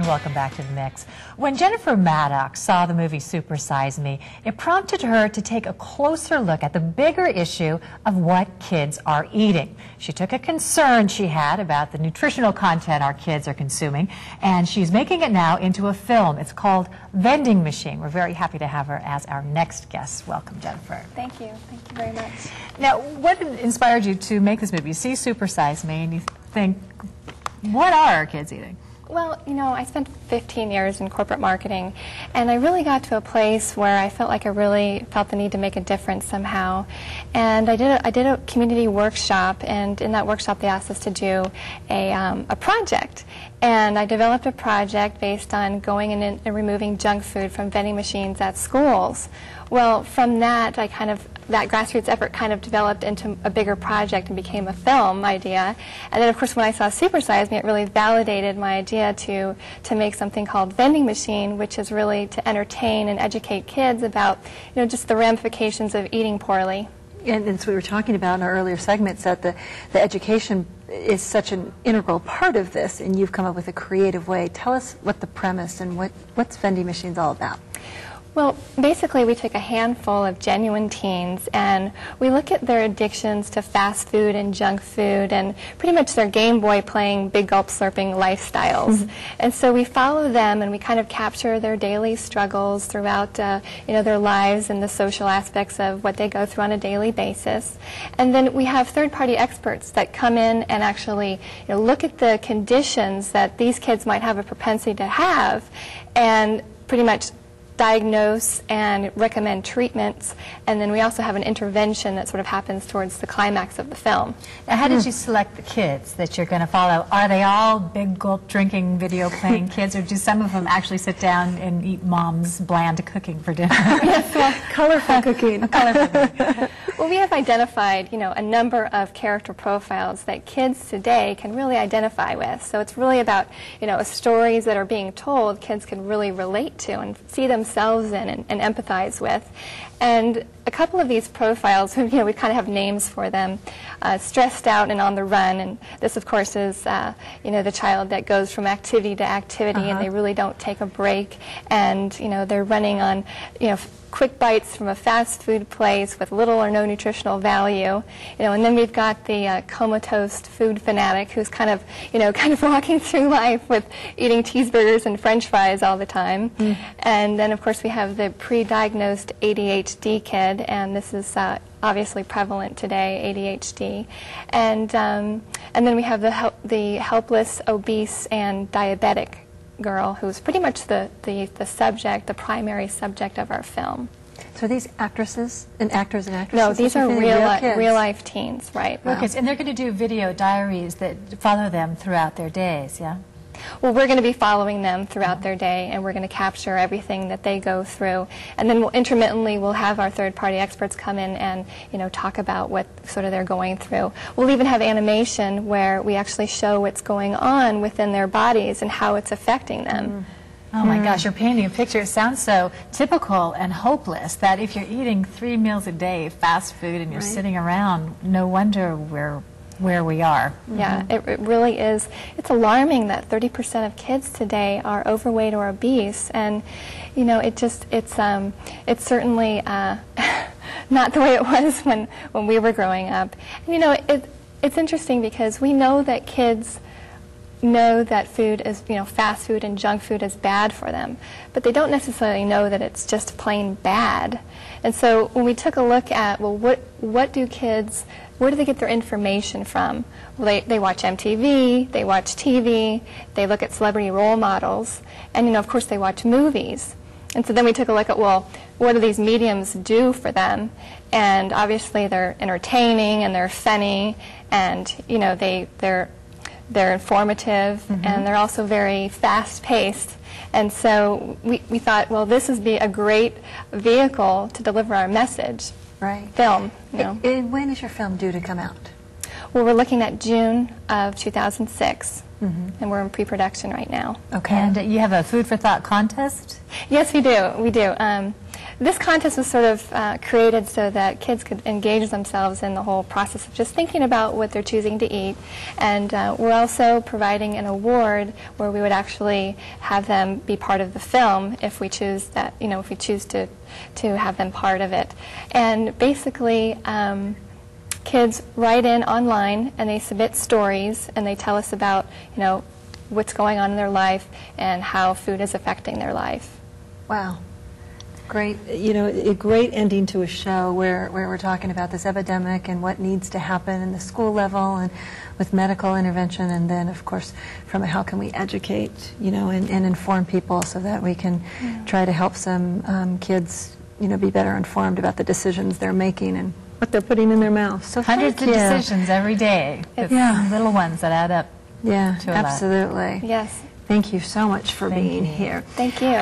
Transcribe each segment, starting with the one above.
and welcome back to The Mix. When Jennifer Mattox saw the movie Super Size Me, it prompted her to take a closer look at the bigger issue of what kids are eating. She took a concern she had about the nutritional content our kids are consuming, and she's making it now into a film. It's called Vending Machine. We're very happy to have her as our next guest. Welcome, Jennifer. Thank you. Thank you very much. Now, what inspired you to make this movie? You see Super Size Me and you think, what are our kids eating? Well, you know, I spent 15 years in corporate marketing, and I really got to a place where I felt like I really felt the need to make a difference somehow. And I did a community workshop, and in that workshop they asked us to do a project. And I developed a project based on going in and removing junk food from vending machines at schools. Well, from that, that grassroots effort kind of developed into a bigger project and became a film idea. And then, of course, when I saw Super Size Me, it really validated my idea to make something called Vending Machine, which is really to entertain and educate kids about, you know, just the ramifications of eating poorly. And so we were talking about in our earlier segments that the education is such an integral part of this, and you've come up with a creative way. Tell us what the premise and what's Vending Machine's all about. Well, basically we take a handful of genuine teens and we look at their addictions to fast food and junk food and pretty much their Game Boy playing, big gulp slurping lifestyles. And so we follow them and we kind of capture their daily struggles throughout you know, their lives and the social aspects of what they go through on a daily basis. And then we have third-party experts that come in and actually, you know, look at the conditions that these kids might have a propensity to have and pretty much diagnose and recommend treatments, and then we also have an intervention that sort of happens towards the climax of the film. Now, how did you select the kids that you're going to follow? Are they all big gulp drinking, video playing kids, or do some of them actually sit down and eat mom's bland cooking for dinner? Yes, well, Colorful cooking. well, we have identified, you know, a number of character profiles that kids today can really identify with. So it's really about, you know, stories that are being told kids can really relate to and see themselves in and empathize with. And a couple of these profiles, you know, we kind of have names for them. Stressed out and on the run, and this of course is you know, the child that goes from activity to activity and they really don't take a break, and you know, they're running on, you know, quick bites from a fast food place with little or no nutritional value, you know. And then we've got the comatose food fanatic who's kind of, you know, kind of walking through life with eating cheeseburgers and French fries all the time. And then of course we have the pre-diagnosed ADHD kid, and this is obviously prevalent today, ADHD. And then we have the helpless, obese, and diabetic girl who's pretty much the subject, the primary subject of our film. So are these actresses and actors and actresses? No, these are real life teens, right? Wow. Okay, and they're going to do video diaries that follow them throughout their days, yeah? Well, we're going to be following them throughout their day, and we're going to capture everything that they go through. And then intermittently we'll have our third-party experts come in and, you know, talk about what sort of they're going through. We'll even have animation where we actually show what's going on within their bodies and how it's affecting them. Oh my gosh, you're painting a picture. It sounds so typical and hopeless that if you're eating 3 meals a day fast food and you're sitting around, no wonder where we are. Yeah, it really is. It's alarming that 30% of kids today are overweight or obese, and you know, it's certainly not the way it was when we were growing up. And, you know, it's interesting because we know that kids know that food is, you know, fast food and junk food is bad for them, but they don't necessarily know that it's just plain bad. And so when we took a look at, well, what do kids, where do they get their information from? Well, they watch MTV, they watch TV, they look at celebrity role models, and, you know, of course they watch movies. And so then we took a look at, well, what do these mediums do for them? And obviously they're entertaining and they're funny, and, you know, they're informative, and they're also very fast-paced. And so we thought, well, this would be a great vehicle to deliver our message. Right. Film, you know. And when is your film due to come out? Well, we're looking at June of 2006, and we're in pre-production right now. Okay. And you have a food for thought contest? Yes, we do. We do. This contest was sort of created so that kids could engage themselves in the whole process of just thinking about what they're choosing to eat. And we're also providing an award where we would actually have them be part of the film if we choose that, if we choose to have them part of it. And basically, kids write in online and they submit stories and they tell us about, what's going on in their life and how food is affecting their life. Wow. Great, a great ending to a show where we're talking about this epidemic and what needs to happen in the school level and with medical intervention, and then, of course, from how can we educate, and inform people so that we can try to help some kids, be better informed about the decisions they're making and what they're putting in their mouths. So hundreds of decisions every day. It's little ones that add up. Yeah, to a absolutely. Lot. Yes. Thank you so much for being here. Thank you.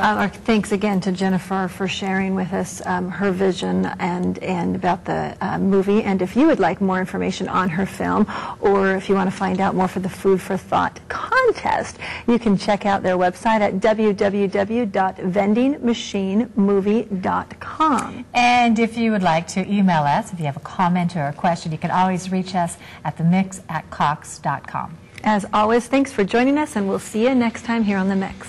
Thanks again to Jennifer for sharing with us her vision and about the movie. And if you would like more information on her film, or if you want to find out more for the Food for Thought contest, you can check out their website at www.vendingmachinemovie.com. And if you would like to email us, if you have a comment or a question, you can always reach us at themix@cox.com. As always, thanks for joining us, and we'll see you next time here on The Mix.